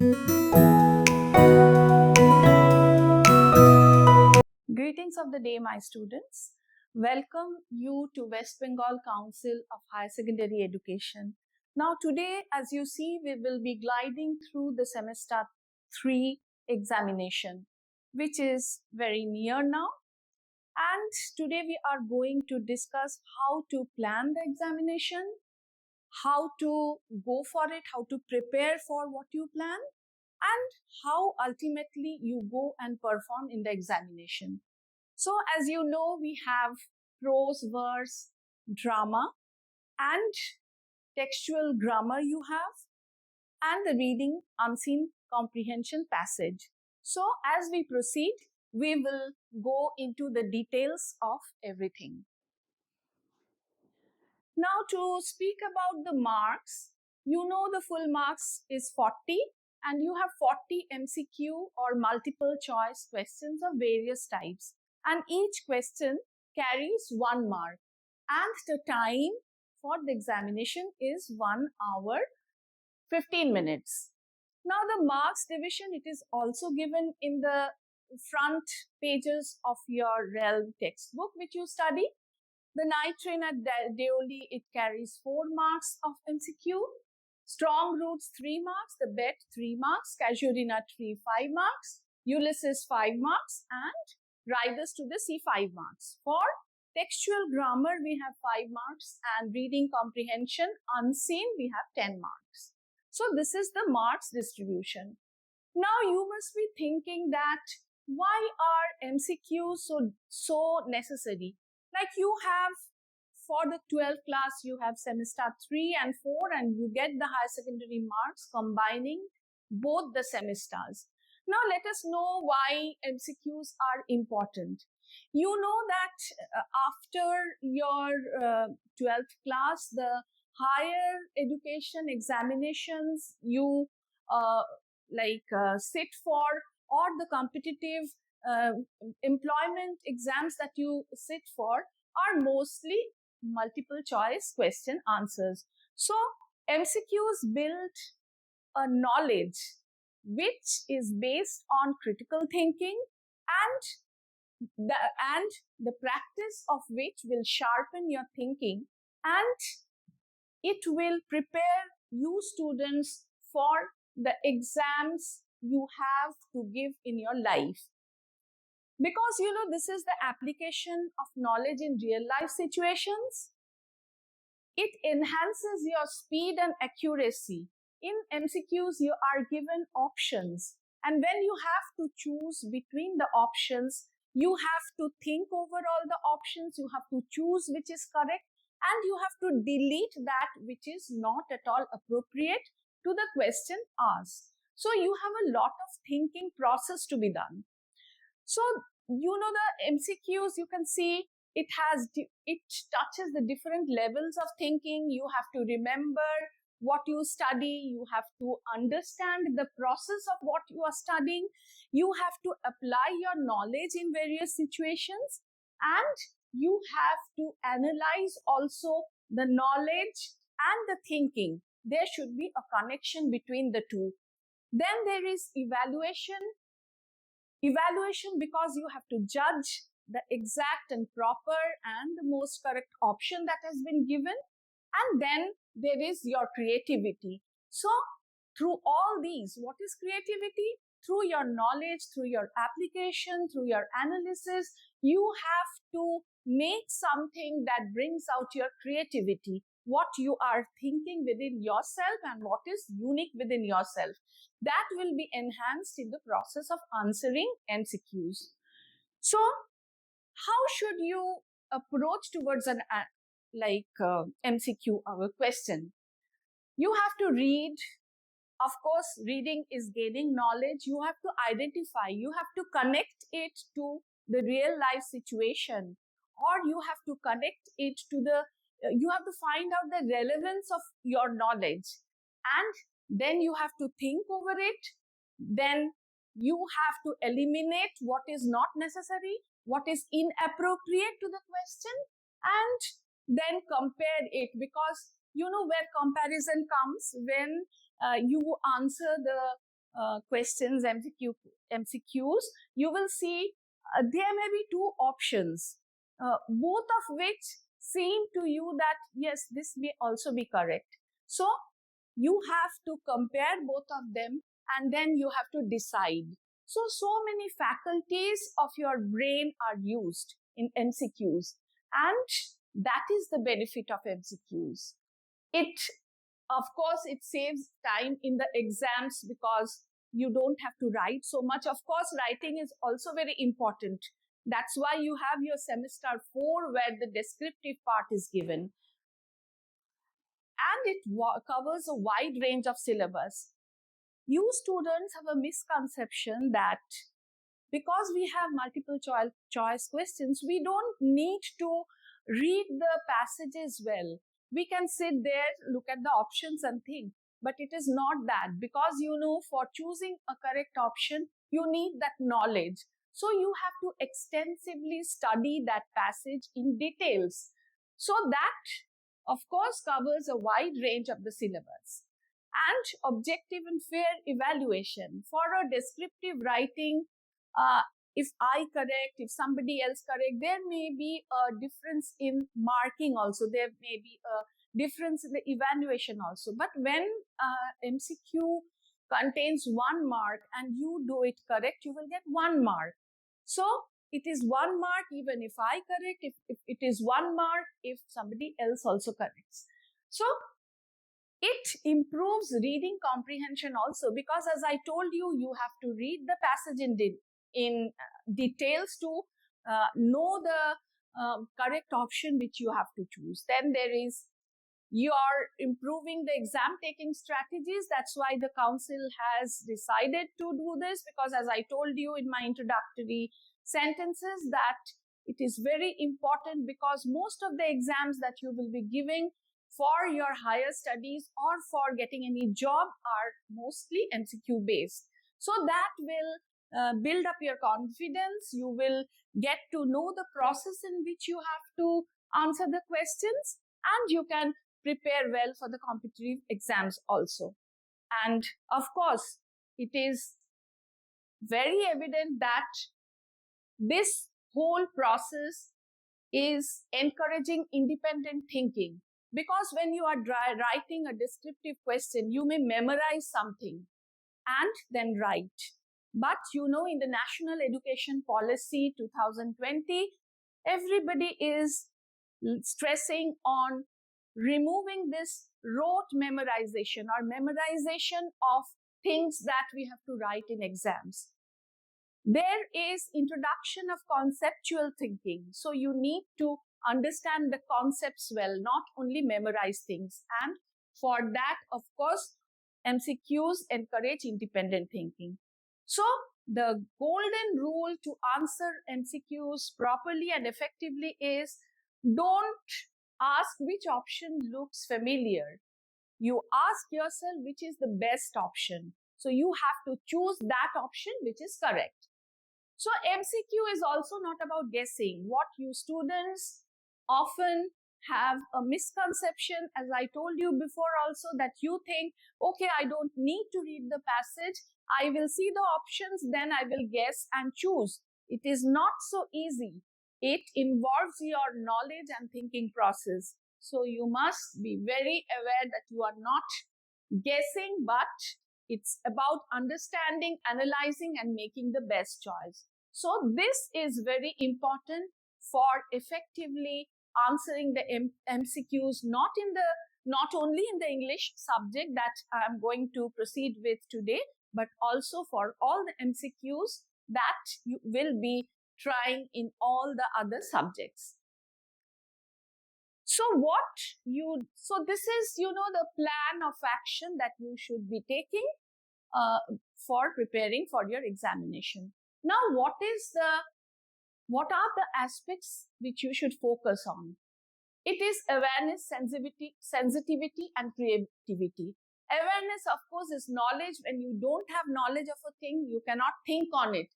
Greetings of the day, my students. Welcome you to West Bengal Council of Higher Secondary Education. Now today, as you see, we will be gliding through the semester 3 examination, which is very near now. And today we are going to discuss how to plan the examination, how to go for it, how to prepare for what you plan, and how ultimately you go and perform in the examination. So as you know, we have prose, verse, drama, and textual grammar you have, and the reading, unseen comprehension passage. So as we proceed, we will go into the details of everything. Now to speak about the marks, you know the full marks is 40 and you have 40 MCQ or multiple choice questions of various types, and each question carries 1 mark, and the time for the examination is 1 hour 15 minutes. Now the marks division, it is also given in the front pages of your realm textbook which you study. The night train at Deoli, it carries 4 marks of MCQ. Strong roots 3 marks, the bet 3 marks, Casuarina tree 5 marks, Ulysses 5 marks, and Riders to the Sea 5 marks. For textual grammar, we have 5 marks, and reading comprehension unseen, we have 10 marks. So this is the marks distribution. Now you must be thinking that why are MCQs so necessary? Like you have for the 12th class, you have semester 3 and 4, and you get the higher secondary marks combining both the semesters. Now let us know why MCQs are important. You know that after your 12th class, the higher education examinations you sit for, or the competitive employment exams that you sit for, are mostly multiple choice question answers. So MCQs build a knowledge which is based on critical thinking, and the practice of which will sharpen your thinking, and it will prepare you students for the exams you have to give in your life. Because you know, this is the application of knowledge in real life situations. It enhances your speed and accuracy. In MCQs, you are given options, and when you have to choose between the options, you have to think over all the options, you have to choose which is correct, and you have to delete that which is not at all appropriate to the question asked. So you have a lot of thinking process to be done. So you know, the MCQs, you can see it touches the different levels of thinking. You have to remember what you study, you have to understand the process of what you are studying, you have to apply your knowledge in various situations, and you have to analyze also the knowledge and the thinking. There should be a connection between the two. Then there is evaluation because you have to judge the exact and proper and the most correct option that has been given. And then there is your creativity. So through all these, what is creativity? Through your knowledge, through your application, through your analysis, you have to make something that brings out your creativity, what you are thinking within yourself and what is unique within yourself. That will be enhanced in the process of answering MCQs. So how should you approach towards an MCQ question? You have to read. Of course, reading is gaining knowledge. You have to identify, you have to connect it to the real life situation, or you have to connect it to you have to find out the relevance of your knowledge, and then you have to think over it. Then you have to eliminate what is not necessary, what is inappropriate to the question, and then compare it, because you know where comparison comes when you answer the questions, MCQs, you will see there may be two options, both of which seem to you that yes, this may also be correct. So you have to compare both of them and then you have to decide. So many faculties of your brain are used in MCQs, and that is the benefit of MCQs. Of course, it saves time in the exams because you don't have to write so much. Of course, writing is also very important. That's why you have your semester 4 where the descriptive part is given. And it covers a wide range of syllabus. You students have a misconception that because we have multiple choice questions, we don't need to read the passages well. We can sit there, look at the options and think. But it is not that, because you know, for choosing a correct option, you need that knowledge. So you have to extensively study that passage in details. So that, of course, covers a wide range of the syllabus. And objective and fair evaluation. For a descriptive writing, if I correct, if somebody else correct, there may be a difference in marking also. There may be a difference in the evaluation also. But when MCQ contains 1 mark and you do it correct, you will get 1 mark. So it is 1 mark even if I correct, if it is 1 mark if somebody else also corrects. So it improves reading comprehension also, because as I told you, you have to read the passage in details to know the correct option which you have to choose. Then there is, you are improving the exam taking strategies. That's why the council has decided to do this, because as I told you in my introductory sentences that it is very important, because most of the exams that you will be giving for your higher studies or for getting any job are mostly MCQ based. So that will build up your confidence. You will get to know the process in which you have to answer the questions, and you can prepare well for the competitive exams also. And of course, it is very evident that this whole process is encouraging independent thinking. Because when you are writing a descriptive question, you may memorize something and then write. But you know, in the National Education Policy 2020, everybody is stressing on removing this rote memorization or memorization of things that we have to write in exams. There is introduction of conceptual thinking. So you need to understand the concepts well, not only memorize things. And for that, of course, MCQs encourage independent thinking. So the golden rule to answer MCQs properly and effectively is, don't ask which option looks familiar. You ask yourself which is the best option. So you have to choose that option which is correct. So MCQ is also not about guessing. What you students often have a misconception, as I told you before also, that you think, okay, I don't need to read the passage. I will see the options, then I will guess and choose. It is not so easy. It involves your knowledge and thinking process. So you must be very aware that you are not guessing, but it's about understanding, analyzing, and making the best choice. So this is very important for effectively answering the MCQs, not only in the English subject that I'm going to proceed with today, but also for all the MCQs that you will be trying in all the other subjects. So this is, the plan of action that you should be taking for preparing for your examination. Now, what are the aspects which you should focus on? It is awareness, sensitivity, and creativity. Awareness, of course, is knowledge. When you don't have knowledge of a thing, you cannot think on it.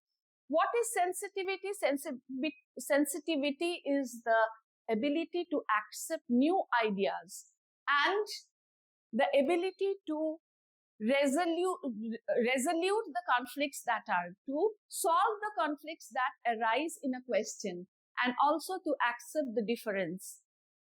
What is sensitivity? Sensitivity is the ability to accept new ideas and the ability to resolute the conflicts that are, to solve the conflicts that arise in a question, and also to accept the difference.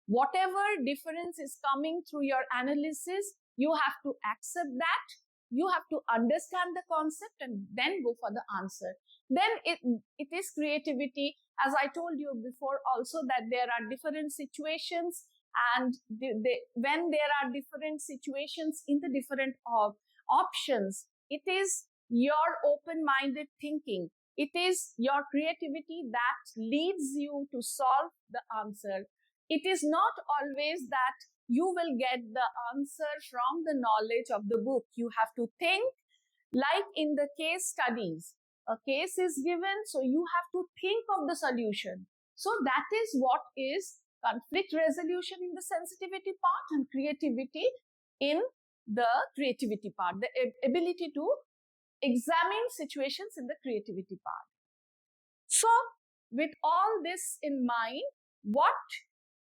Whatever difference is coming through your analysis, you have to accept that, you have to understand the concept and then go for the answer. Then it is creativity. As I told you before also, that there are different situations, and when there are different situations in the different options, it is your open-minded thinking, it is your creativity that leads you to solve the answer. It is not always that you will get the answer from the knowledge of the book. You have to think, like in the case studies. A case is given, so you have to think of the solution. So that is what is conflict resolution in the sensitivity part, and creativity in the creativity part, the ability to examine situations in the creativity part. So with all this in mind, what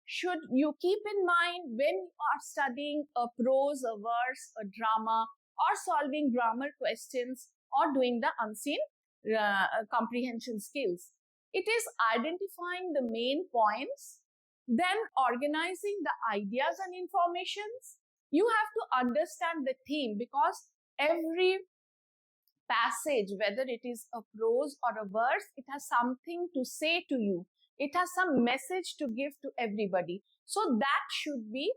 should you keep in mind when you are studying a prose, a verse, a drama, or solving grammar questions, or doing the unseen comprehension skills? It is identifying the main points, then organizing the ideas and informations. You have to understand the theme, because every passage, whether it is a prose or a verse, it has something to say to you. It has some message to give to everybody. So that should be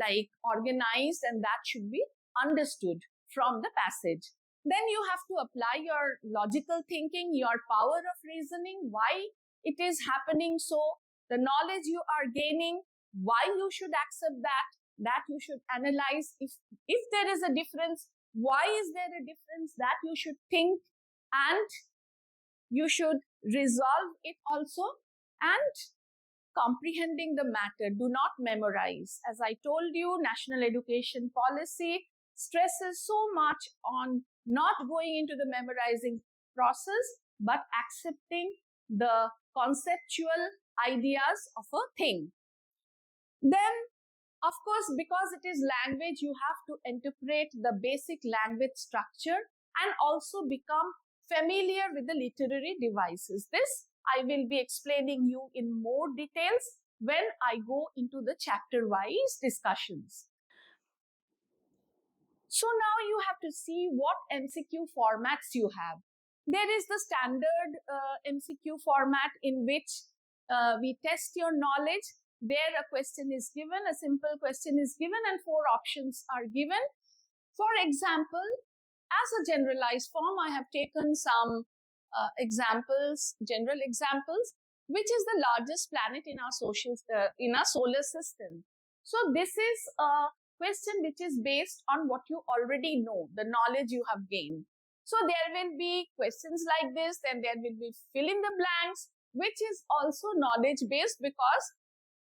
like organized, and that should be understood from the passage. Then you have to apply your logical thinking, your power of reasoning, why it is happening so, the knowledge you are gaining, why you should accept that you should analyze. If there is a difference, why is there a difference, that you should think, and you should resolve it also. And comprehending the matter, do not memorize. As I told you, national education policy stresses so much on not going into the memorizing process, but accepting the conceptual ideas of a thing. Then, of course, because it is language, you have to interpret the basic language structure and also become familiar with the literary devices. This I will be explaining you in more details when I go into the chapter-wise discussions. So now you have to see what MCQ formats you have. There is the standard MCQ format in which we test your knowledge. There a question is given, a simple question is given, and 4 options are given. For example, as a generalized form, I have taken some examples, general examples, which is the largest planet in our solar system. So this is a question which is based on what you already know, the knowledge you have gained. So there will be questions like this, then there will be fill in the blanks, which is also knowledge based, because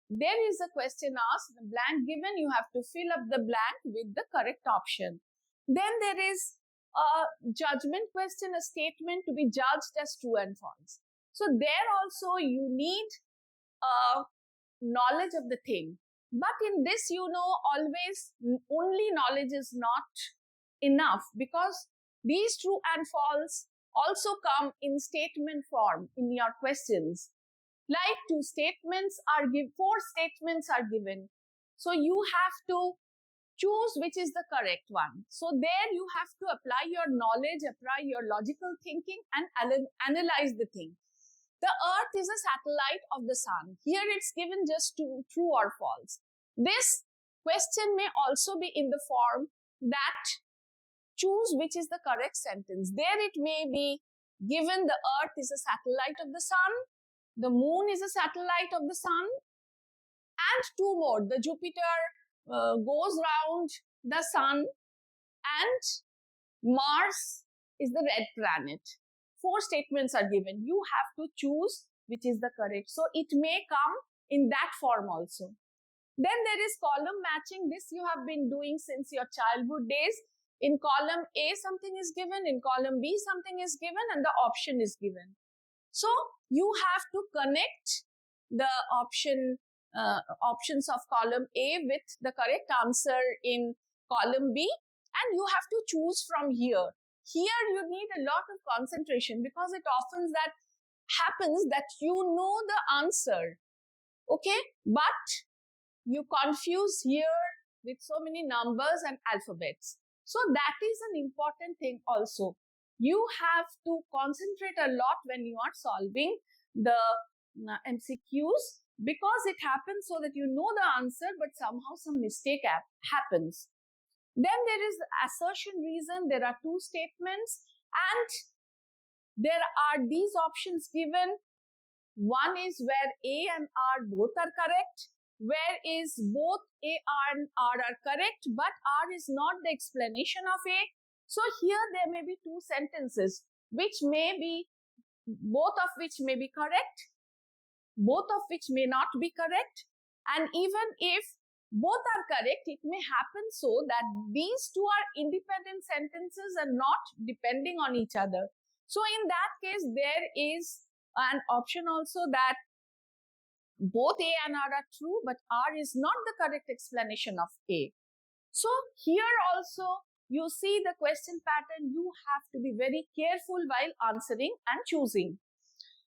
there is a question asked, the blank given, you have to fill up the blank with the correct option. Then there is a judgment question, a statement to be judged as true and false. So there also you need knowledge of the thing. But in this, you know, always only knowledge is not enough, because these true and false also come in statement form in your questions. Like 2 statements are given, 4 statements are given. So you have to choose which is the correct one. So there you have to apply your knowledge, apply your logical thinking, and analyze the thing. The Earth is a satellite of the sun. Here it's given just true or false. This question may also be in the form that choose which is the correct sentence. There it may be given the Earth is a satellite of the sun, the moon is a satellite of the sun, and 2 more. The Jupiter goes round the sun, and Mars is the red planet. 4 statements are given. You have to choose which is the correct. So it may come in that form also. Then there is column matching. This you have been doing since your childhood days. In column A, something is given. In column B, something is given, and the option is given. So you have to connect the options of column A with the correct answer in column B, and you have to choose from here. Here you need a lot of concentration because it often that happens that you know the answer, okay, but you confuse here with so many numbers and alphabets. So that is an important thing also. You have to concentrate a lot when you are solving the MCQs, because it happens so that you know the answer, but somehow some mistake happens. Then there is assertion reason. There are two statements and there are these options given. One is where A and R both are correct, where is both A and R are correct, but R is not the explanation of A. So here there may be two sentences, which may be, both of which may be correct, both of which may not be correct. And even if both are correct, it may happen so that these two are independent sentences and not depending on each other. So in that case, there is an option also that both A and R are true, but R is not the correct explanation of A. So here also you see the question pattern. You have to be very careful while answering and choosing.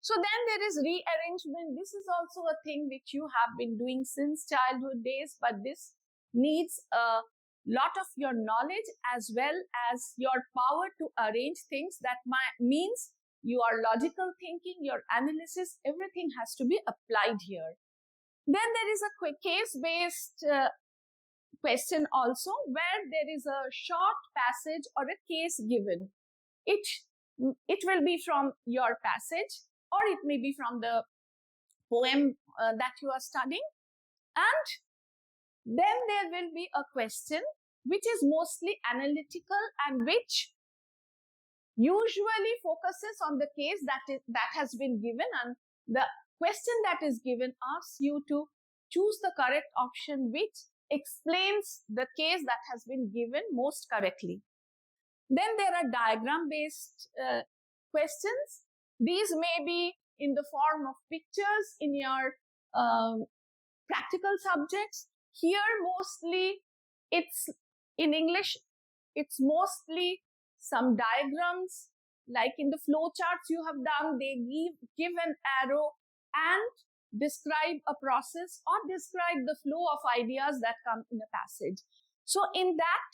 So then there is rearrangement. This is also a thing which you have been doing since childhood days, but this needs a lot of your knowledge as well as your power to arrange things. That means your logical thinking, your analysis, everything has to be applied here. Then there is a quick case-based question also, where there is a short passage or a case given. It will be from your passage, or it may be from the poem that you are studying. And then there will be a question which is mostly analytical and which usually focuses on the case that has been given, and the question that is given asks you to choose the correct option which explains the case that has been given most correctly. Then there are diagram-based questions. These may be in the form of pictures in your practical subjects. Here mostly it's in English, it's mostly some diagrams, like in the flow charts you have done, they give an arrow and describe a process or describe the flow of ideas that come in a passage. So in that,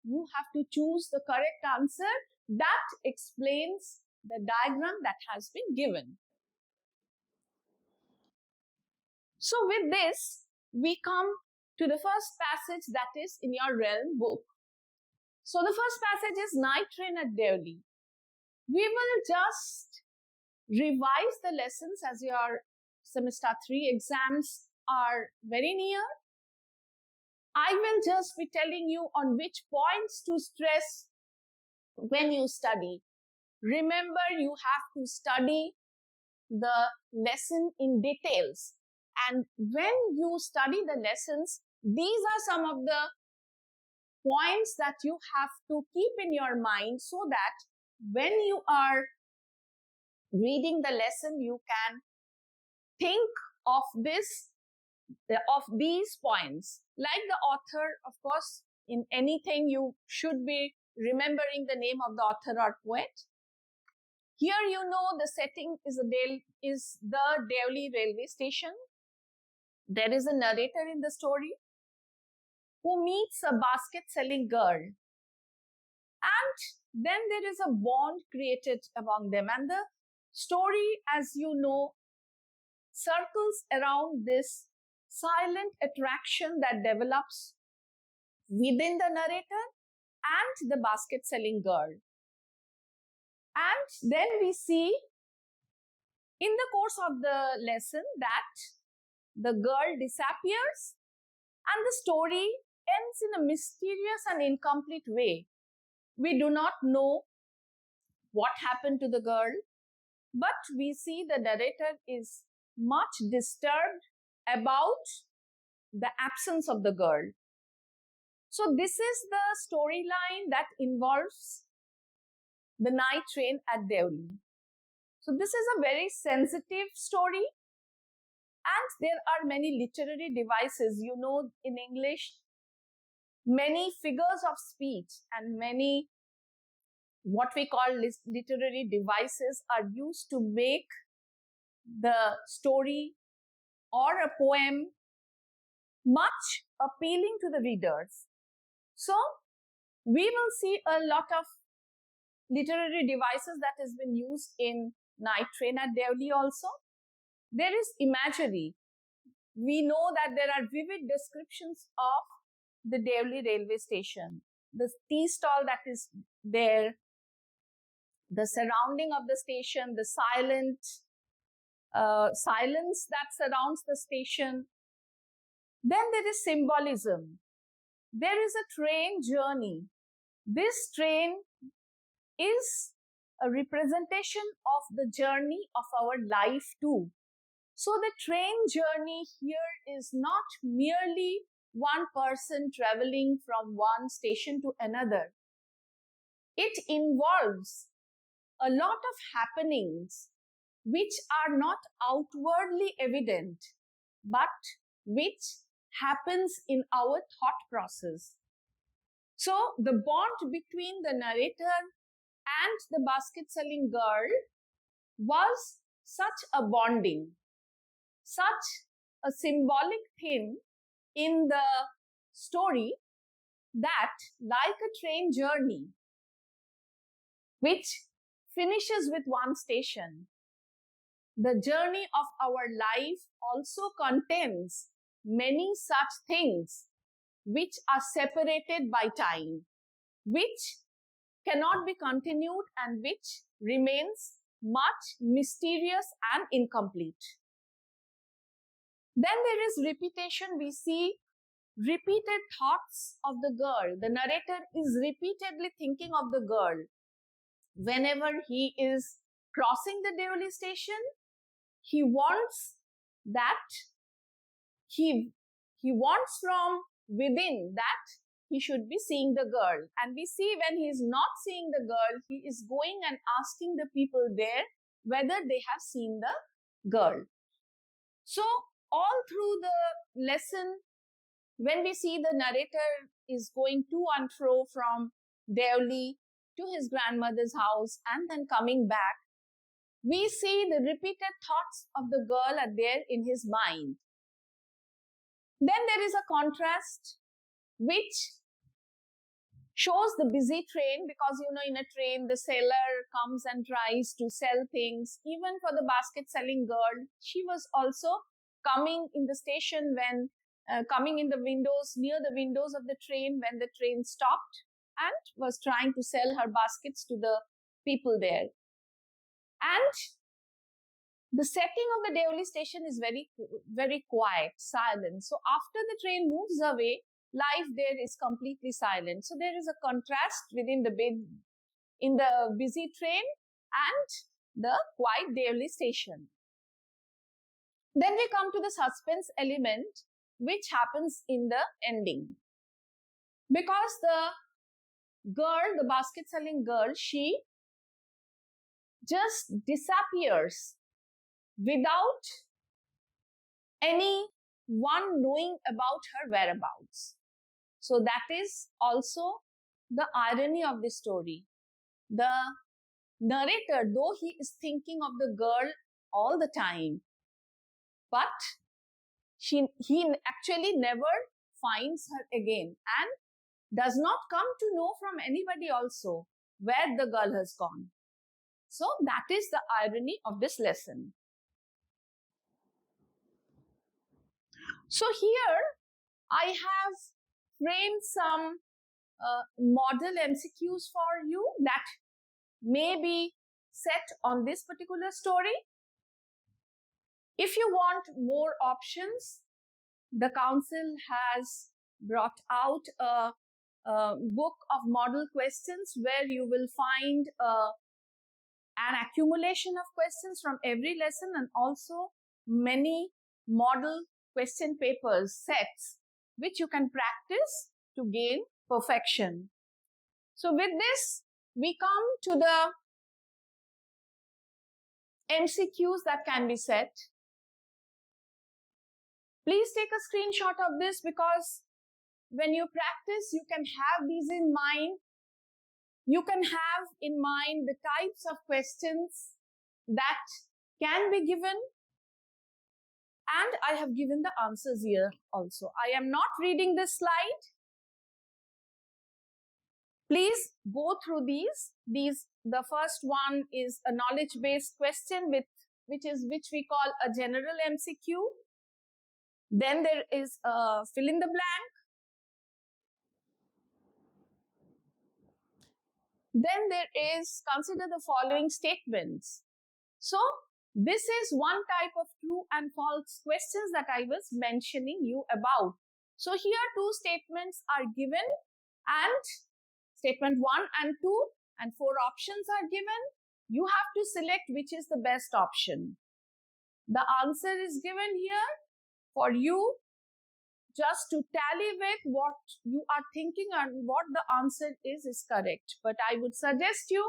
you have to choose the correct answer that explains the diagram that has been given. So with this, we come to the first passage that is in your realm book. So the first passage is Night Train at Delhi. We will just revise the lessons as your semester 3 exams are very near. I will just be telling you on which points to stress when you study. Remember, you have to study the lesson in details. And when you study the lessons, these are some of the points that you have to keep in your mind so that when you are reading the lesson, you can think of these points. Like the author, of course, in anything you should be remembering the name of the author or poet. Here you know the setting is the Delhi railway station. There is a narrator in the story who meets a basket-selling girl. And then there is a bond created among them. And the story, as you know, circles around this silent attraction that develops within the narrator and the basket-selling girl. And then we see in the course of the lesson that the girl disappears and the story ends in a mysterious and incomplete way. We do not know what happened to the girl, but we see the narrator is much disturbed about the absence of the girl. So this is the storyline that involves the night train at Delhi. So this is a very sensitive story, and there are many literary devices. You know, in English, many figures of speech and many what we call literary devices are used to make the story or a poem much appealing to the readers. So we will see a lot of literary devices that has been used in Night Train at Delhi also. There is imagery. We know that there are vivid descriptions of the Delhi railway station, the tea stall that is there, the surrounding of the station, the silence that surrounds the station. Then there is symbolism. There is a train journey. This train is a representation of the journey of our life too. So the train journey here is not merely one person traveling from one station to another. It involves a lot of happenings which are not outwardly evident, but which happens in our thought process. So the bond between the narrator and the basket selling girl was such a bonding, such a symbolic thing in the story that, like a train journey, which finishes with one station, the journey of our life also contains many such things which are separated by time, which cannot be continued and which remains much mysterious and incomplete. Then there is repetition. We see repeated thoughts of the girl. The narrator is repeatedly thinking of the girl. Whenever he is crossing the Deoli station, he wants that he wants from within that he should be seeing the girl. And we see when he is not seeing the girl, he is going and asking the people there whether they have seen the girl. So all through the lesson, when we see the narrator is going to and fro from Deoli to his grandmother's house and then coming back, we see the repeated thoughts of the girl are there in his mind. Then there is a contrast which shows the busy train, because in a train the seller comes and tries to sell things. Even for the basket selling girl, she was also coming in the station when coming in the windows, near the windows of the train when the train stopped, and was trying to sell her baskets to the people there. And the setting of the Deoli station is very, very quiet, silent. So after the train moves away, life there is completely silent. So there is a contrast within in the busy train and the quiet Deoli station. Then we come to the suspense element, which happens in the ending. Because the girl, the basket selling girl, she just disappears without anyone knowing about her whereabouts. So that is also the irony of this story. The narrator, though he is thinking of the girl all the time, but he actually never finds her again and does not come to know from anybody also where the girl has gone. So that is the irony of this lesson. So here I have framed some model MCQs for you that may be set on this particular story. If you want more options, the council has brought out a book of model questions where you will find an accumulation of questions from every lesson and also many model question papers sets which you can practice to gain perfection. So with this, we come to the MCQs that can be set. Please take a screenshot of this because when you practice, you can have these in mind. You can have in mind the types of questions that can be given. And I have given the answers here also. I am not reading this slide. Please go through these. The first one is a knowledge-based question which we call a general MCQ. Then there is a fill in the blank. Then there is consider the following statements. So this is one type of true and false questions that I was mentioning you about. So here two statements are given, and statement 1 and 2 and 4 options are given. You have to select which is the best option. The answer is given here for you just to tally with what you are thinking and what the answer is correct. But I would suggest you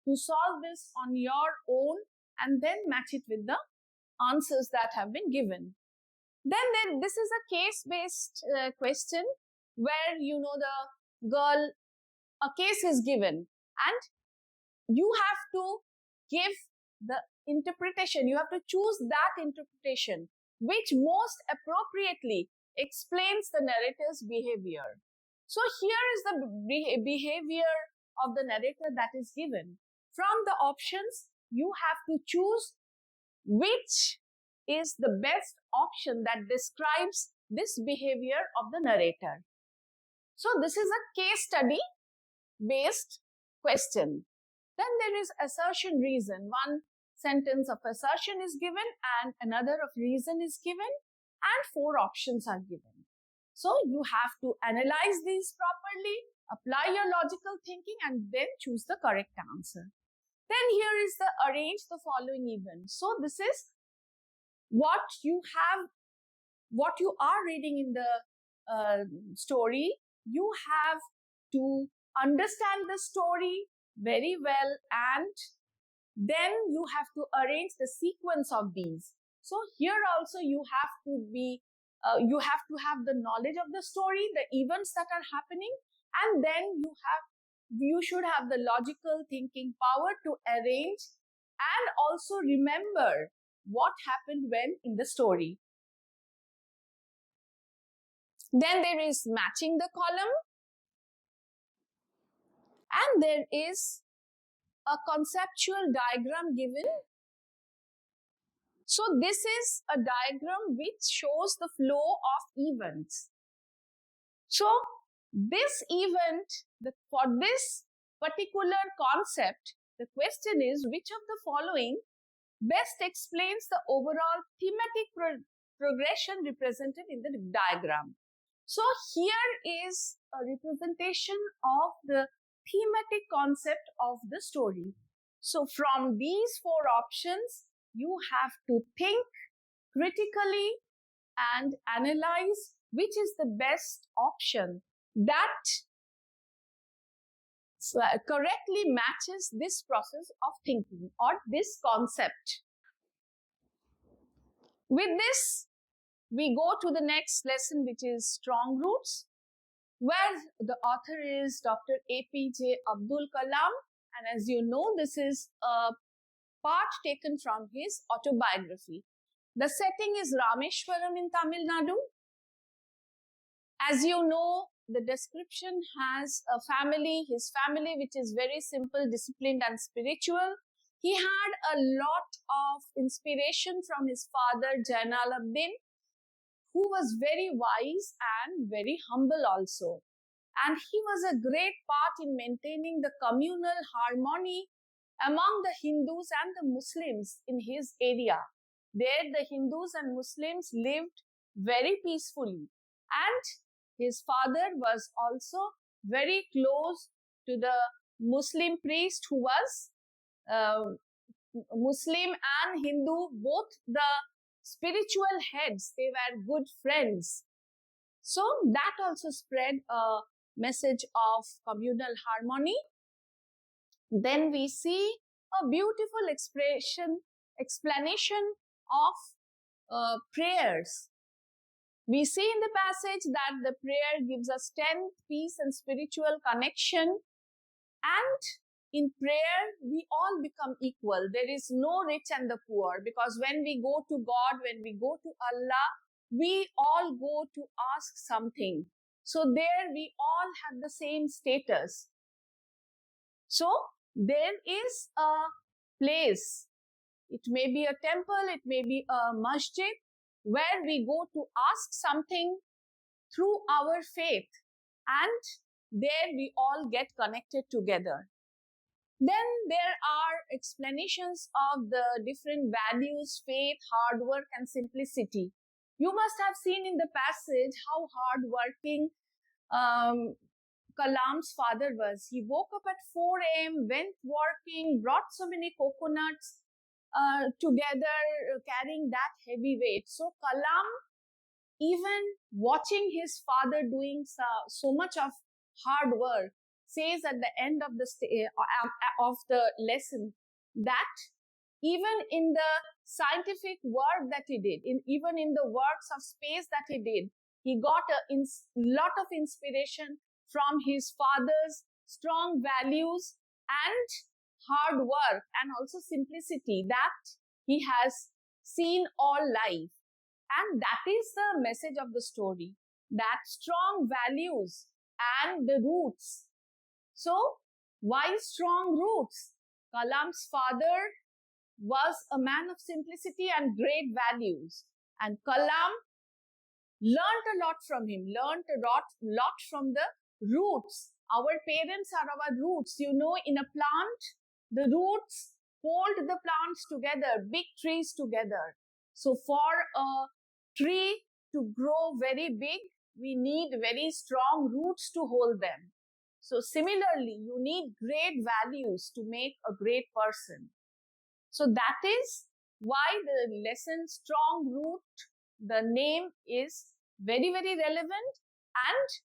to solve this on your own and then match it with the answers that have been given. Then this is a case-based question where, you know, the girl, a case is given and you have to give the interpretation. You have to choose that interpretation which most appropriately explains the narrator's behavior. So here is the behavior of the narrator that is given. From the options, you have to choose which is the best option that describes this behavior of the narrator. So this is a case study based question. Then there is assertion reason. One sentence of assertion is given and another of reason is given and 4 options are given. So you have to analyze these properly, apply your logical thinking and then choose the correct answer. Then here is the arrange the following events. So this is what you are reading in the story. You have to understand the story very well and then you have to arrange the sequence of these. So here also you have to have the knowledge of the story, the events that are happening, and then you should have the logical thinking power to arrange and also remember what happened when in the story. Then there is matching the column and there is a conceptual diagram given. So this is a diagram which shows the flow of events. So this event, for this particular concept, the question is which of the following best explains the overall thematic progression represented in the diagram. So here is a representation of the thematic concept of the story. So from these 4 options, you have to think critically and analyze which is the best option that correctly matches this process of thinking or this concept. With this, we go to the next lesson, which is strong roots, where the author is Dr. APJ Abdul Kalam. And as you know, this is a part taken from his autobiography. The setting is Rameshwaram in Tamil Nadu. As you know, the description has a family, his family, which is very simple, disciplined and spiritual. He had a lot of inspiration from his father, Jainal-abdin, who was very wise and very humble also. And he was a great part in maintaining the communal harmony among the Hindus and the Muslims in his area. There, the Hindus and Muslims lived very peacefully. And his father was also very close to the Muslim priest who was Muslim and Hindu, both the spiritual heads, they were good friends. So that also spread a message of communal harmony. Then we see a beautiful explanation of prayers. We see in the passage that the prayer gives us strength, peace, and spiritual connection. And in prayer, we all become equal. There is no rich and the poor, because when we go to God, when we go to Allah, we all go to ask something. So there we all have the same status. So there is a place. It may be a temple, it may be a masjid, where we go to ask something through our faith, and there we all get connected together. Then there are explanations of the different values, faith, hard work, and simplicity. You must have seen in the passage how hardworking Kalam's father was. He woke up at 4 a.m., went working, brought so many coconuts together, carrying that heavy weight. So Kalam, even watching his father doing so much of hard work, says at the end of the lesson that even in the scientific work that he did, even in the works of space that he did, he got a lot of inspiration from his father's strong values and hard work, and also simplicity that he has seen all life. And that is the message of the story, that strong values and the roots. So why strong roots? Kalam's father was a man of simplicity and great values, and Kalam learned a lot from him, learned a lot from the roots. Our parents are our roots. You know, in a plant, the roots hold the plants together, big trees together. So for a tree to grow very big, we need very strong roots to hold them. So similarly, you need great values to make a great person. So that is why the lesson strong root, the name is very, very relevant, and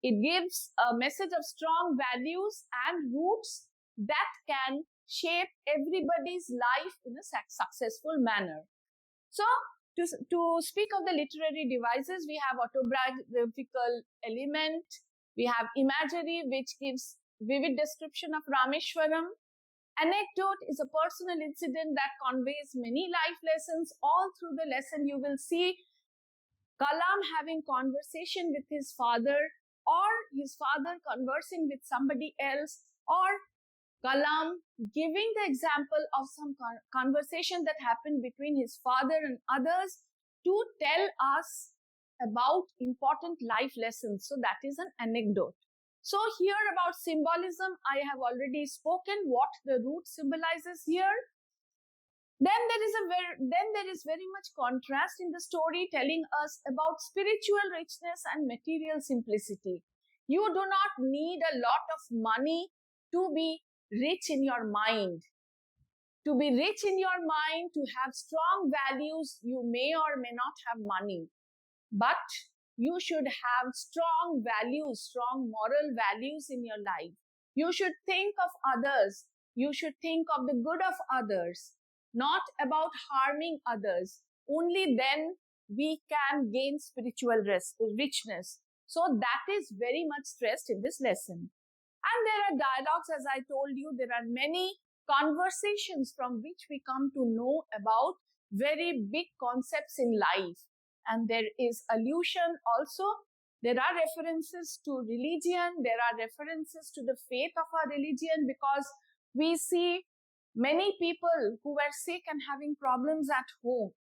it gives a message of strong values and roots that can shape everybody's life in a successful manner. So to speak of the literary devices, we have autobiographical element, we have imagery which gives vivid description of Rameshwaram. Anecdote is a personal incident that conveys many life lessons. All through the lesson, you will see Kalam having conversation with his father, or his father conversing with somebody else, or Kalam giving the example of some conversation that happened between his father and others to tell us about important life lessons. So that is an anecdote. So here about symbolism, I have already spoken what the root symbolizes here. Then there is very much contrast in the story, telling us about spiritual richness and material simplicity. You do not need a lot of money to be rich in your mind. To be rich in your mind, to have strong values, you may or may not have money. But you should have strong values, strong moral values in your life. You should think of others. You should think of the good of others, not about harming others. Only then we can gain spiritual richness. So that is very much stressed in this lesson. And there are dialogues, as I told you, there are many conversations from which we come to know about very big concepts in life. And there is allusion also. There are references to religion. There are references to the faith of our religion, because we see many people who were sick and having problems at home.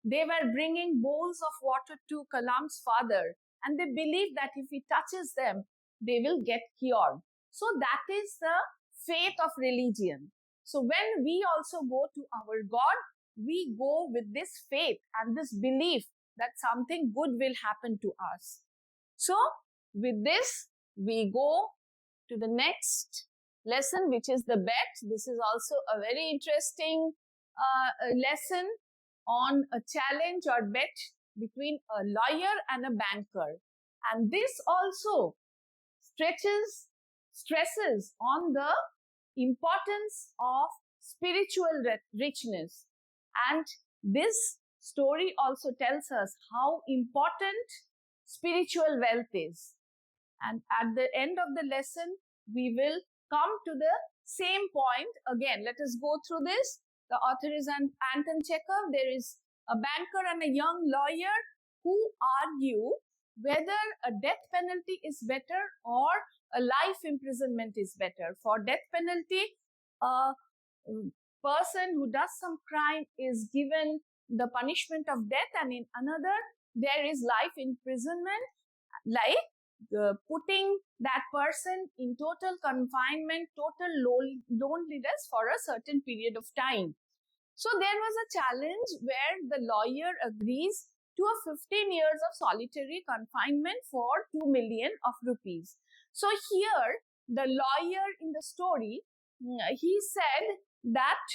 They were bringing bowls of water to Kalam's father, and they believe that if he touches them, they will get cured. So that is the faith of religion. So when we also go to our God, we go with this faith and this belief that something good will happen to us. So with this, we go to the next lesson, which is the bet. This is also a very interesting lesson on a challenge or bet between a lawyer and a banker. And this also stresses on the importance of spiritual richness. And this story also tells us how important spiritual wealth is. And at the end of the lesson, we will come to the same point again. Let us go through this. The author is Anton Chekhov. There is a banker and a young lawyer who argue whether a death penalty is better or a life imprisonment is better. For death penalty, a person who does some crime is given the punishment of death, and in another, there is life imprisonment, like putting that person in total confinement, total loneliness for a certain period of time. So there was a challenge where the lawyer agrees to a 15 years of solitary confinement for 2 million of rupees. So here, the lawyer in the story, he said that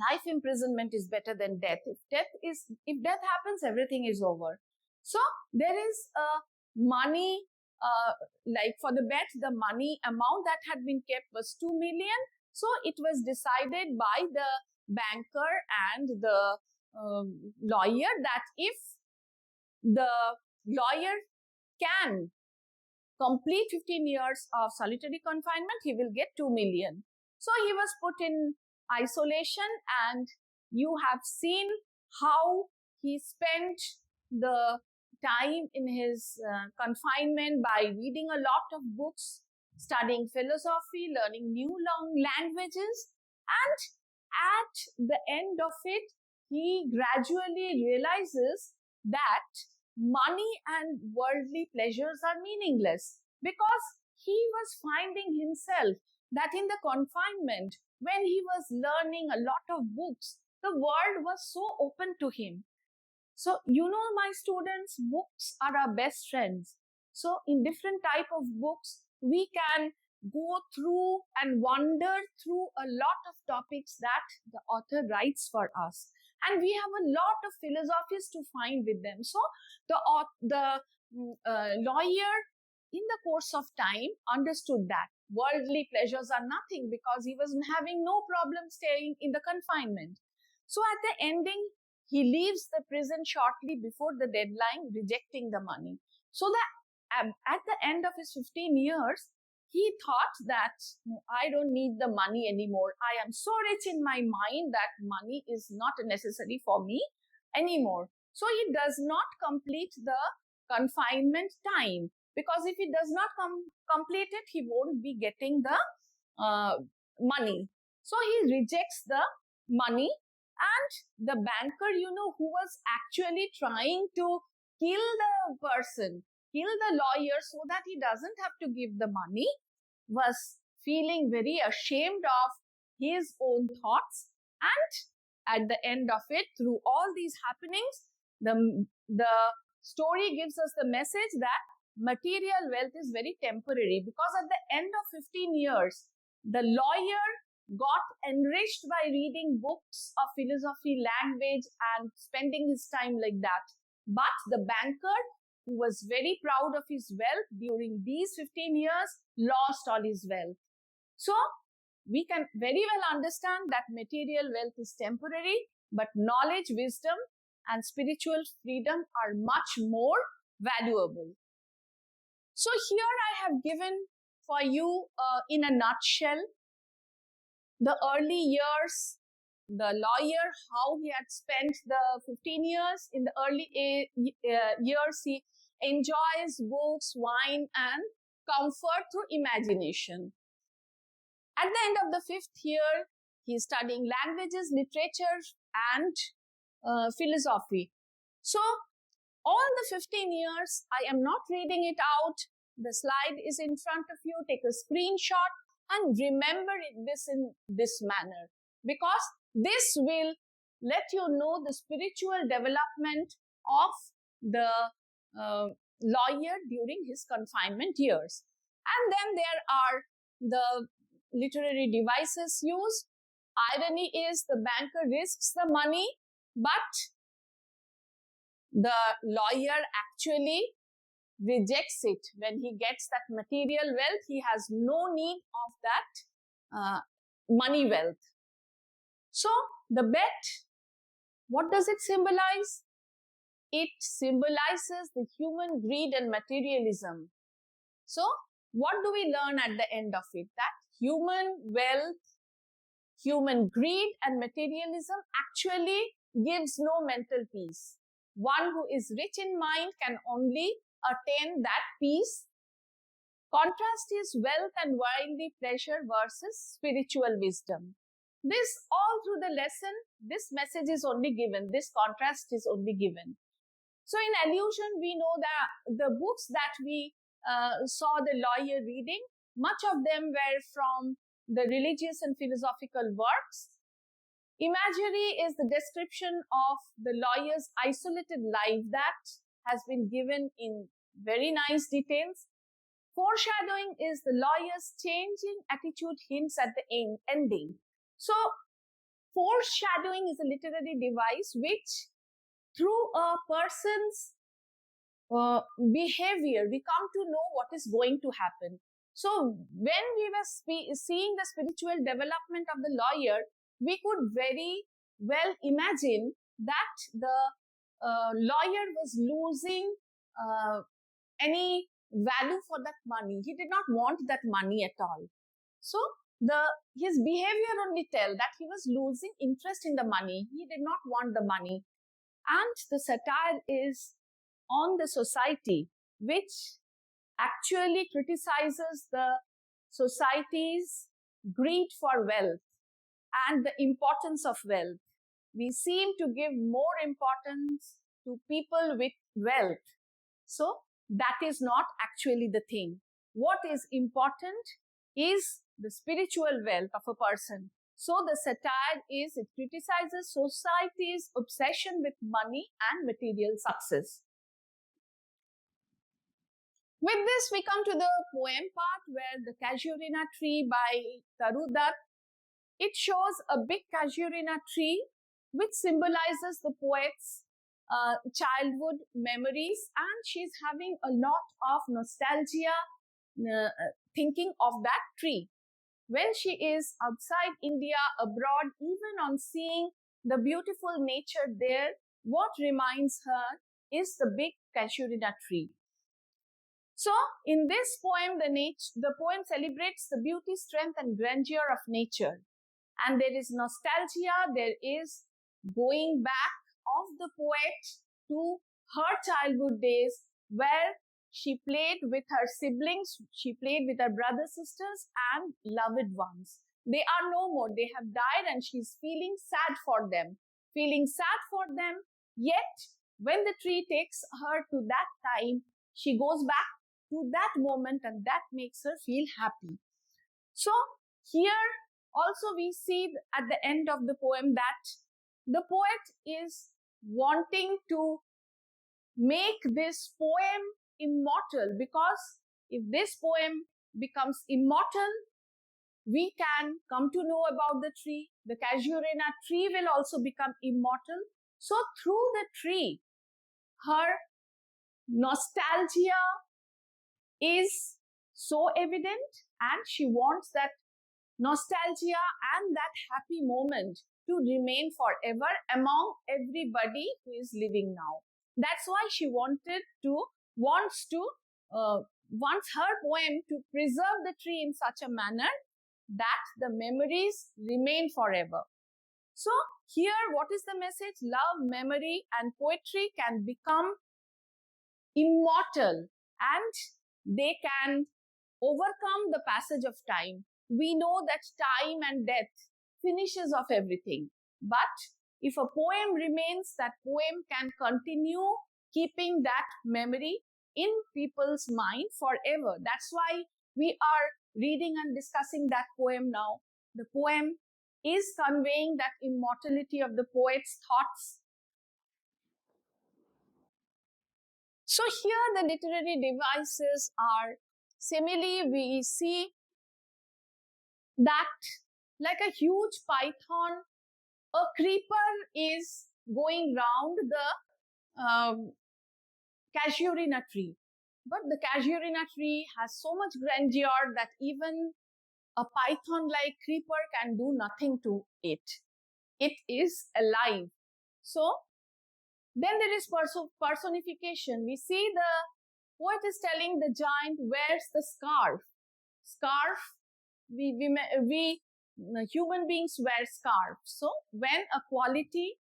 life imprisonment is better than death. If death happens, everything is over. So there is a money, like for the bet, the money amount that had been kept was 2 million. So it was decided by the banker and the lawyer that if the lawyer can complete 15 years of solitary confinement, he will get 2 million. So he was put in isolation, and you have seen how he spent the time in his confinement by reading a lot of books, studying philosophy, learning new languages, and at the end of it, he gradually realizes that money and worldly pleasures are meaningless, because he was finding himself that in the confinement, when he was learning a lot of books, the world was so open to him. So, my students, books are our best friends. So, in different type of books, we can go through and wander through a lot of topics that the author writes for us. And we have a lot of philosophies to find with them. So, the lawyer, in the course of time, understood that worldly pleasures are nothing, because he was having no problem staying in the confinement. So, at the ending, he leaves the prison shortly before the deadline, rejecting the money. So that at the end of his 15 years, he thought that I don't need the money anymore. I am so rich in my mind that money is not necessary for me anymore. So he does not complete the confinement time, because if he does not complete it, he won't be getting the money. So he rejects the money. And the banker, who was actually trying to kill the person, kill the lawyer so that he doesn't have to give the money, was feeling very ashamed of his own thoughts. And at the end of it, through all these happenings, the story gives us the message that material wealth is very temporary, because at the end of 15 years, the lawyer got enriched by reading books of philosophy, language, and spending his time like that. But the banker, who was very proud of his wealth during these 15 years, lost all his wealth. So we can very well understand that material wealth is temporary, but knowledge, wisdom, and spiritual freedom are much more valuable. So here I have given for you in a nutshell the early years, the lawyer, how he had spent the 15 years. In the early years, he enjoys books, wine, and comfort through imagination. At the end of the 5th year, he is studying languages, literature, and philosophy. So, all the 15 years, I am not reading it out. The slide is in front of you. Take a screenshot and remember this in this manner, because this will let you know the spiritual development of the lawyer during his confinement years. And then there are the literary devices used. Irony is the banker risks the money, but the lawyer actually rejects it. When he gets that material wealth, he has no need of that money wealth. So the bet What does it symbolize? It symbolizes the human greed and materialism. So, what do we learn at the end of it? That human wealth, human greed and materialism actually gives no mental peace. One who is rich in mind can only attain that peace. Contrast is wealth and worldly pleasure versus spiritual wisdom. This all through the lesson, this message is only given, this contrast is only given. So in allusion, we know that the books that we saw the lawyer reading, much of them were from the religious and philosophical works. Imagery is the description of the lawyer's isolated life that has been given in very nice details. Foreshadowing is the lawyer's changing attitude hints at the ending. So, foreshadowing is a literary device which, through a person's behavior, we come to know what is going to happen. So, when we were seeing the spiritual development of the lawyer, we could very well imagine that the lawyer was losing any value for that money. He did not want that money at all. So his behavior only tell that he was losing interest in the money. He did not want the money. And the satire is on the society, which actually criticizes the society's greed for wealth and the importance of wealth. We seem to give more importance to people with wealth. So that is not actually the thing. What is important is the spiritual wealth of a person. So the satire is, it criticizes society's obsession with money and material success. With this, we come to the poem part where the Casuarina tree by Tarudat. It shows a big Casuarina tree which symbolizes the poet's childhood memories, and she's having a lot of nostalgia thinking of that tree. When she is outside India, abroad, even on seeing the beautiful nature there, what reminds her is the big Casuarina tree. So, in this poem, the poem celebrates the beauty, strength, and grandeur of nature. And there is nostalgia, there is going back of the poet to her childhood days where she played with her siblings, she played with her brothers, sisters, and loved ones. They are no more, they have died, and she's feeling sad for them. Yet when the tree takes her to that time, she goes back to that moment, and that makes her feel happy. So here also we see at the end of the poem that the poet is wanting to make this poem immortal, because if this poem becomes immortal, we can come to know about the tree. The Casuarina tree will also become immortal. So through the tree, her nostalgia is so evident, and she wants that nostalgia and that happy moment to remain forever among everybody who is living now. That's why she wants her poem to preserve the tree in such a manner that the memories remain forever. So here, what is the message? Love, memory, and poetry can become immortal, and they can overcome the passage of time. We know that time and death finishes off everything. But if a poem remains, that poem can continue keeping that memory in people's mind forever. That's why we are reading and discussing that poem now. The poem is conveying that immortality of the poet's thoughts. So here the literary devices are, similarly we see that like a huge python, a creeper is going round the Casuarina tree. But the Casuarina tree has so much grandeur that even a python-like creeper can do nothing to it. It is alive. So then there is personification. We see the poet is telling the giant wears the scarf. Scarf, we human beings wear scarves. So when a quality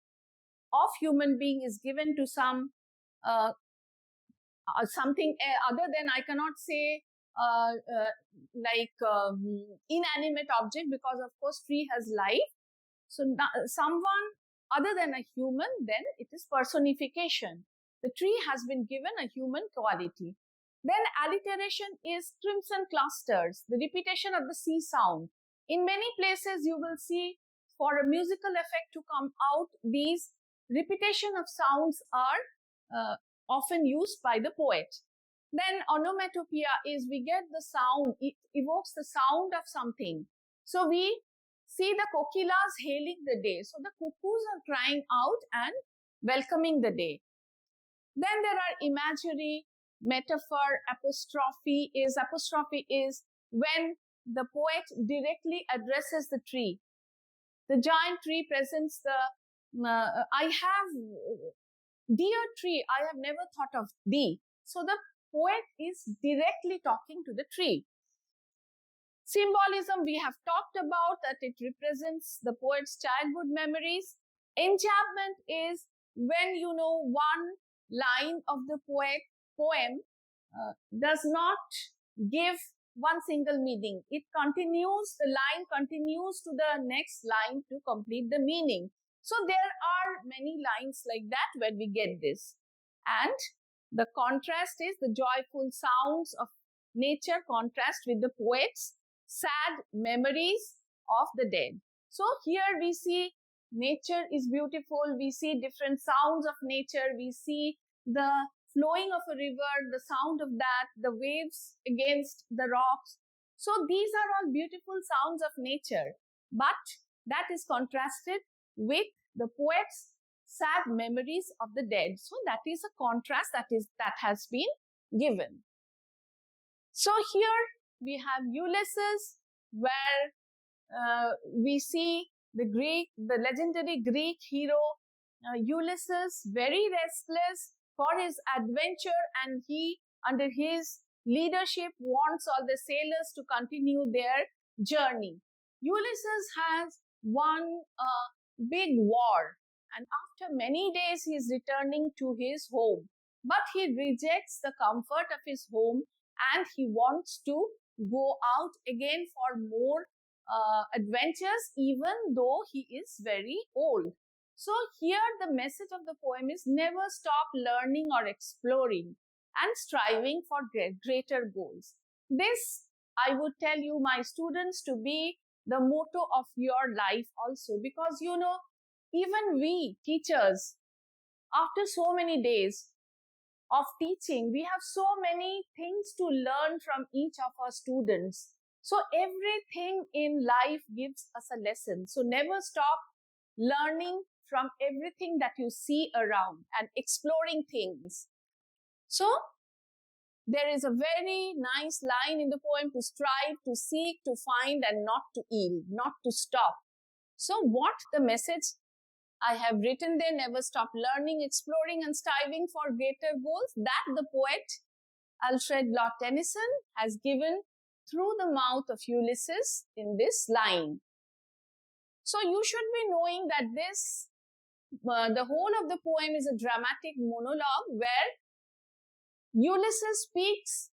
of human being is given to some something other than, I cannot say inanimate object, because of course tree has life. So someone other than a human, then it is personification. The tree has been given a human quality. Then alliteration is crimson clusters, the repetition of the C sound. In many places you will see, for a musical effect to come out, these repetition of sounds are often used by the poet. Then onomatopoeia is, we get the sound, it evokes the sound of something. So we see the kokilas hailing the day. So the cuckoos are crying out and welcoming the day. Then there are imagery, metaphor, apostrophe is when the poet directly addresses the tree. The giant tree presents dear tree, I have never thought of thee. So the poet is directly talking to the tree. Symbolism, we have talked about that it represents the poet's childhood memories. Enjambment is when, one line of the poem does not give one single meaning. It continues, the line continues to the next line to complete the meaning. So there are many lines like that where we get this. And the contrast is the joyful sounds of nature contrast with the poet's sad memories of the dead. So here we see nature is beautiful. We see different sounds of nature. We see the flowing of a river, the sound of that, the waves against the rocks. So these are all beautiful sounds of nature, but that is contrasted with the poet's sad memories of the dead. So that is a contrast that has been given. So here we have Ulysses, where we see the legendary Greek hero Ulysses, very restless for his adventure, and he, under his leadership, wants all the sailors to continue their journey. Ulysses has won a big war, and after many days he is returning to his home, but he rejects the comfort of his home and he wants to go out again for more adventures, even though he is very old. So here the message of the poem is never stop learning or exploring and striving for greater goals. This, I would tell you, my students, to be the motto of your life also, because even we teachers, after so many days of teaching, we have so many things to learn from each of our students. So everything in life gives us a lesson. So never stop learning from everything that you see around and exploring things. So there is a very nice line in the poem: to strive, to seek, to find, and not to yield, not to stop. So what the message I have written there: never stop learning, exploring, and striving for greater goals, that the poet Alfred Lord Tennyson has given through the mouth of Ulysses in this line. So you should be knowing that this, the whole of the poem is a dramatic monologue where Ulysses speaks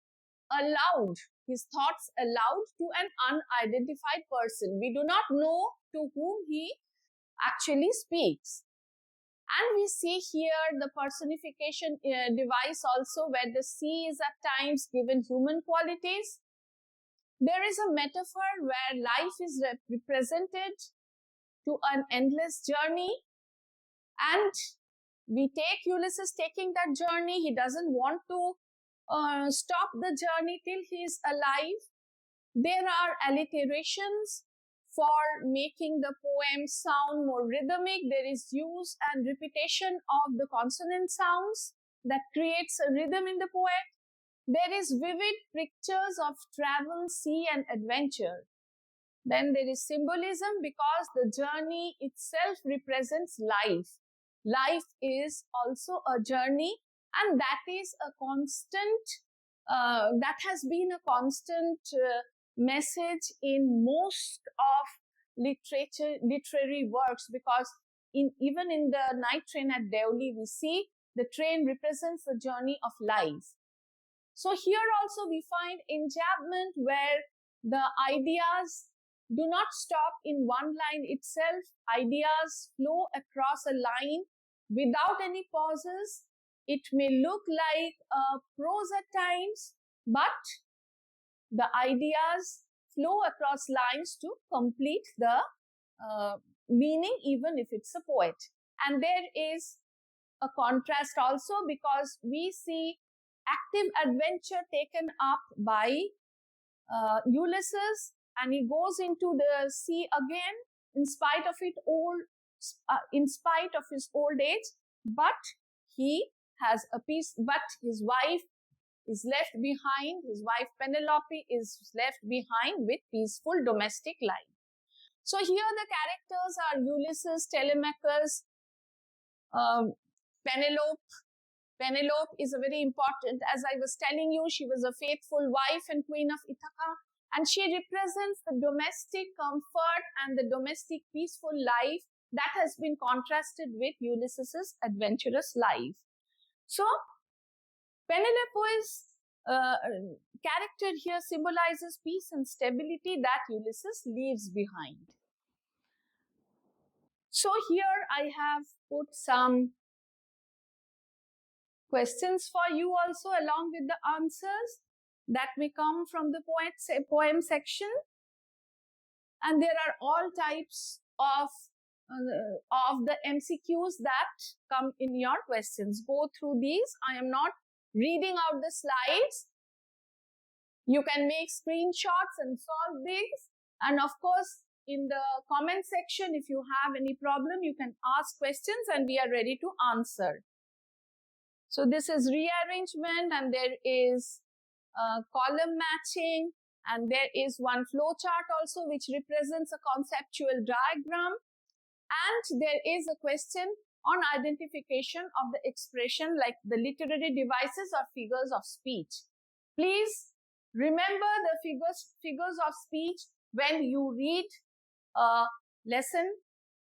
aloud, his thoughts aloud, to an unidentified person. We do not know to whom he actually speaks. And we see here the personification device also, where the sea is at times given human qualities. There is a metaphor where life is represented to an endless journey, and we take Ulysses taking that journey. He doesn't want to stop the journey till he is alive. There are alliterations for making the poem sound more rhythmic. There is use and repetition of the consonant sounds that creates a rhythm in the poem. There is vivid pictures of travel, sea, and adventure. Then there is symbolism, because the journey itself represents life. life is also a journey, and that is a constant, that has been a constant message in most of literary works, because even in the night train at Deoli, we see the train represents the journey of life. So here also we find enjambment where the ideas do not stop in one line itself. Ideas flow across a line without any pauses. It may look like prose at times, but the ideas flow across lines to complete the meaning, even if it's a poet. And there is a contrast also, because we see active adventure taken up by Ulysses, and he goes into the sea again in spite of his old age, but he has a peace, but his wife is left behind. His wife Penelope is left behind with peaceful domestic life. So here the characters are Ulysses, Telemachus, Penelope. Penelope is a very important, as I was telling you, she was a faithful wife and queen of Ithaca, and she represents the domestic comfort and the domestic peaceful life that has been contrasted with Ulysses's adventurous life. So Penelope's character here symbolizes peace and stability that Ulysses leaves behind. So here I have put some questions for you also, along with the answers that may come from the poem section. And there are all types of the MCQs that come in your questions. Go through these. I am not reading out the slides. You can make screenshots and solve these. And of course, in the comment section, if you have any problem, you can ask questions and we are ready to answer. So this is rearrangement, and there is column matching, and there is one flow chart also which represents a conceptual diagram, and there is a question on identification of the expression like the literary devices or figures of speech. Please remember the figures of speech when you read a lesson,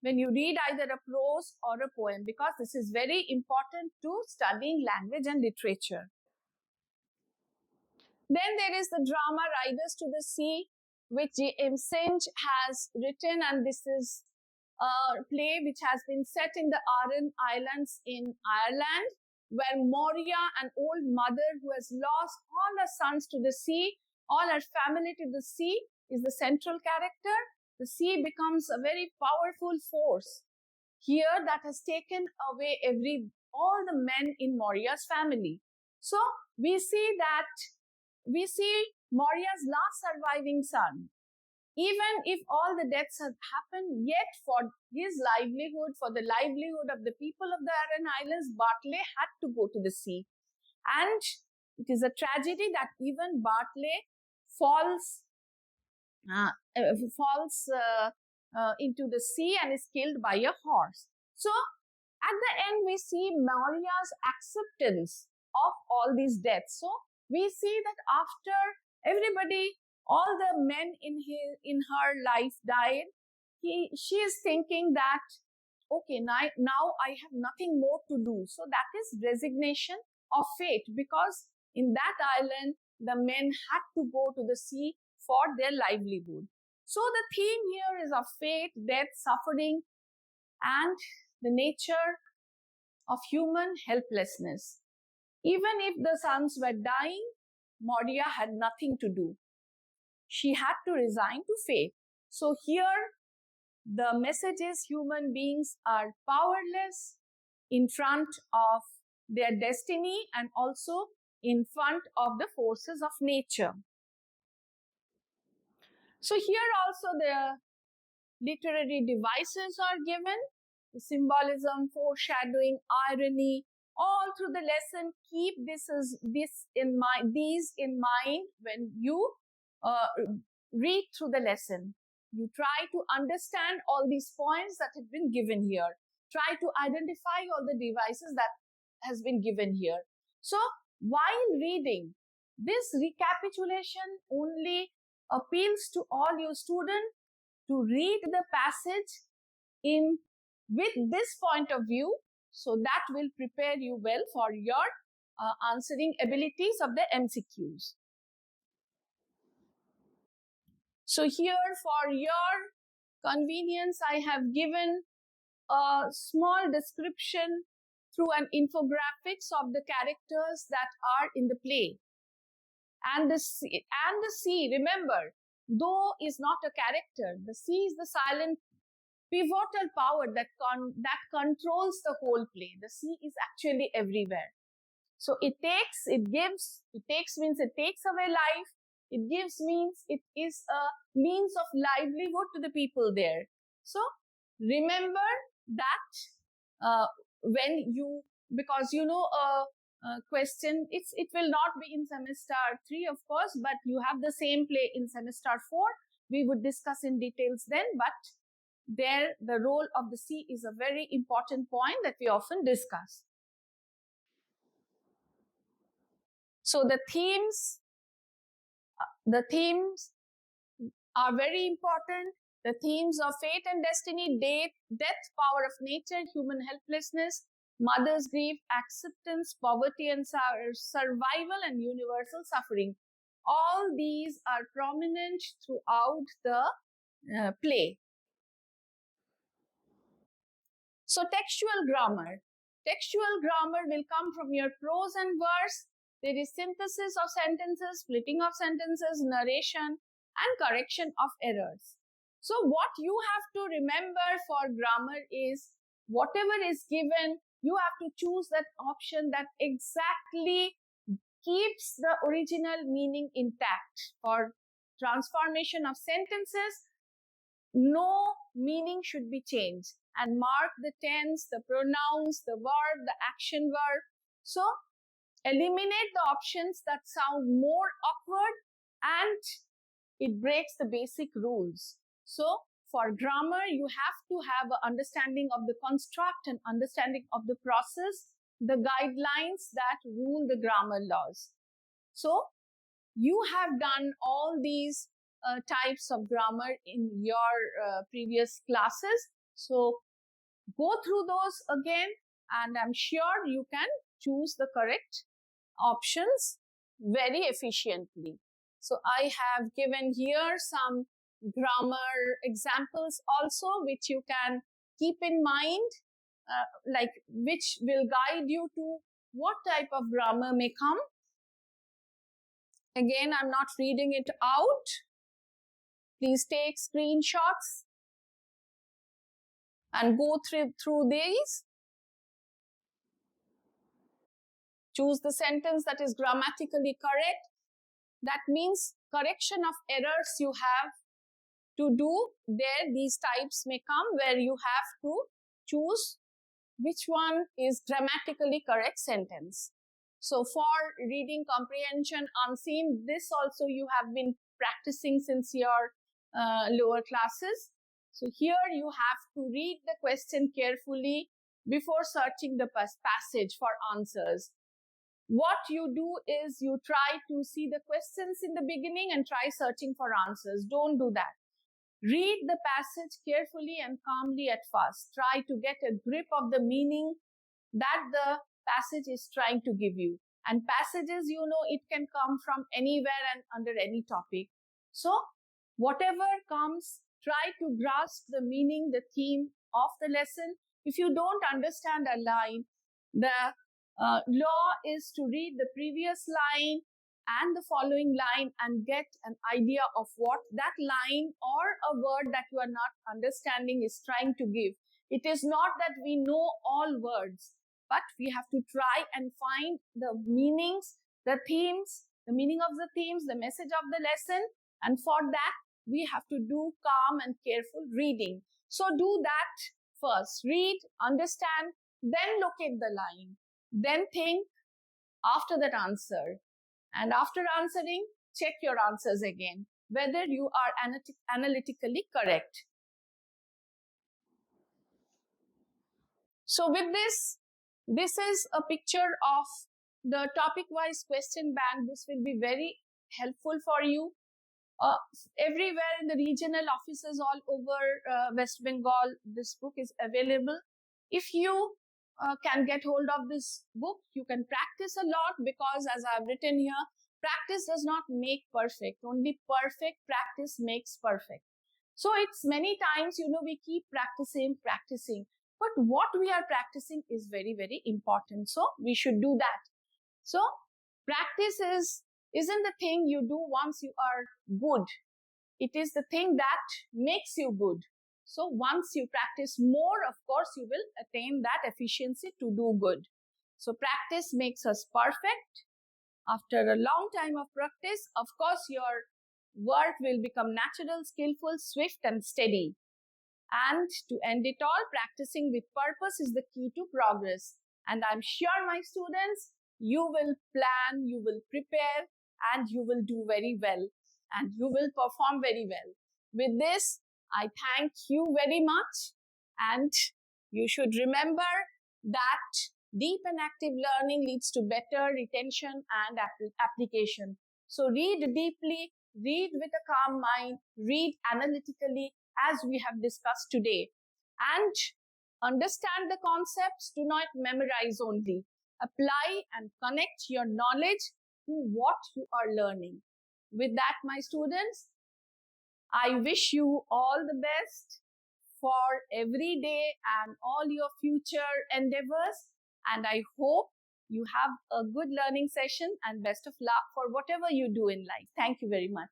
when you read either a prose or a poem, because this is very important to studying language and literature. Then there is the drama Riders to the Sea, which J.M. Synge has written, and this is a play which has been set in the Aran Islands in Ireland, where Moria, an old mother who has lost all her sons to the sea, all her family to the sea, is the central character. The sea becomes a very powerful force here that has taken away all the men in Moria's family. So we see Moria's last surviving son. Even if all the deaths have happened, yet for his livelihood, for the livelihood of the people of the Aran Islands, Bartley had to go to the sea. And it is a tragedy that even Bartley falls into the sea and is killed by a horse. So at the end, we see Moria's acceptance of all these deaths. So we see that after everybody, all the men in her life died, she is thinking that, okay, now I have nothing more to do. So that is resignation of fate, because in that island, the men had to go to the sea for their livelihood. So the theme here is of fate, death, suffering, and the nature of human helplessness. Even if the sons were dying, Moria had nothing to do. She had to resign to fate. So here, the message is human beings are powerless in front of their destiny and also in front of the forces of nature. So here also the literary devices are given, the symbolism, foreshadowing, irony, all through the lesson. Keep these in mind when you read through the lesson. You try to understand all these points that have been given here. try to identify all the devices that has been given here. So while reading, this recapitulation only appeals to all your students to read the passage in with this point of view, so that will prepare you well for your answering abilities of the MCQs. So here, for your convenience, I have given a small description through an infographics of the characters that are in the play. And the C, remember, though is not a character. The C is the silent pivotal power that controls the whole play. The C is actually everywhere. So it takes means it takes away life. It gives means it is a means of livelihood to the people there. So remember that when you, because you know a question, it will not be in semester 3, of course, but you have the same play in semester 4. We would discuss in details then, but there the role of the C is a very important point that we often discuss. So the themes are very important. The themes of fate and destiny, death, power of nature, human helplessness, mother's grief, acceptance, poverty and survival, and universal suffering. All these are prominent throughout the play. So textual grammar. Textual grammar will come from your prose and verse. There is synthesis of sentences, splitting of sentences, narration, and correction of errors. So what you have to remember for grammar is whatever is given, you have to choose that option that exactly keeps the original meaning intact. For transformation of sentences, no meaning should be changed, and mark the tense, the pronouns, the verb, the action verb. So eliminate the options that sound more awkward and it breaks the basic rules. So for grammar, you have to have an understanding of the construct and understanding of the process, the guidelines that rule the grammar laws. So you have done all these types of grammar in your previous classes. So go through those again, and I'm sure you can choose the correct options very efficiently. So I have given here some grammar examples also, which you can keep in mind, like which will guide you to what type of grammar may come. Again, I'm not reading it out. Please take screenshots and go through these. Choose the sentence that is grammatically correct. That means correction of errors you have to do there. These types may come where you have to choose which one is grammatically correct sentence. So for reading comprehension unseen, this also you have been practicing since your lower classes. So here you have to read the question carefully before searching the passage for answers. What you do is you try to see the questions in the beginning and try searching for answers. Don't do that. Read the passage carefully and calmly at first. Try to get a grip of the meaning that the passage is trying to give you. And passages, you know, it can come from anywhere and under any topic. So whatever comes, try to grasp the meaning, the theme of the lesson. If you don't understand a line, the law is to read the previous line and the following line and get an idea of what that line or a word that you are not understanding is trying to give. It is not that we know all words, but we have to try and find the meanings, the themes, the meaning of the themes, the message of the lesson. And for that, we have to do calm and careful reading. So do that first. Read, understand, then locate the line. Then think after that answer. And after answering, check your answers again, whether you are analytically correct. So with this is a picture of the topic-wise question bank. This will be very helpful for you. Everywhere in the regional offices all over West Bengal, this book is available. If you can get hold of this book, you can practice a lot, because as I've written here, practice does not make perfect. Only perfect practice makes perfect. So it's many times, we keep practicing, but what we are practicing is very, very important. So we should do that. So practice isn't the thing you do once you are good. It is the thing that makes you good. So once you practice more, of course, you will attain that efficiency to do good. So practice makes us perfect. After a long time of practice, of course, your work will become natural, skillful, swift, and steady. And to end it all, practicing with purpose is the key to progress. And I'm sure, my students, you will plan, you will prepare, and you will do very well, and you will perform very well. With this, I thank you very much, and you should remember that deep and active learning leads to better retention and application. So read deeply, read with a calm mind, read analytically, as we have discussed today, and understand the concepts. Do not memorize only. Apply and connect your knowledge to what you are learning. With that, my students, I wish you all the best for every day and all your future endeavors. And I hope you have a good learning session, and best of luck for whatever you do in life. Thank you very much.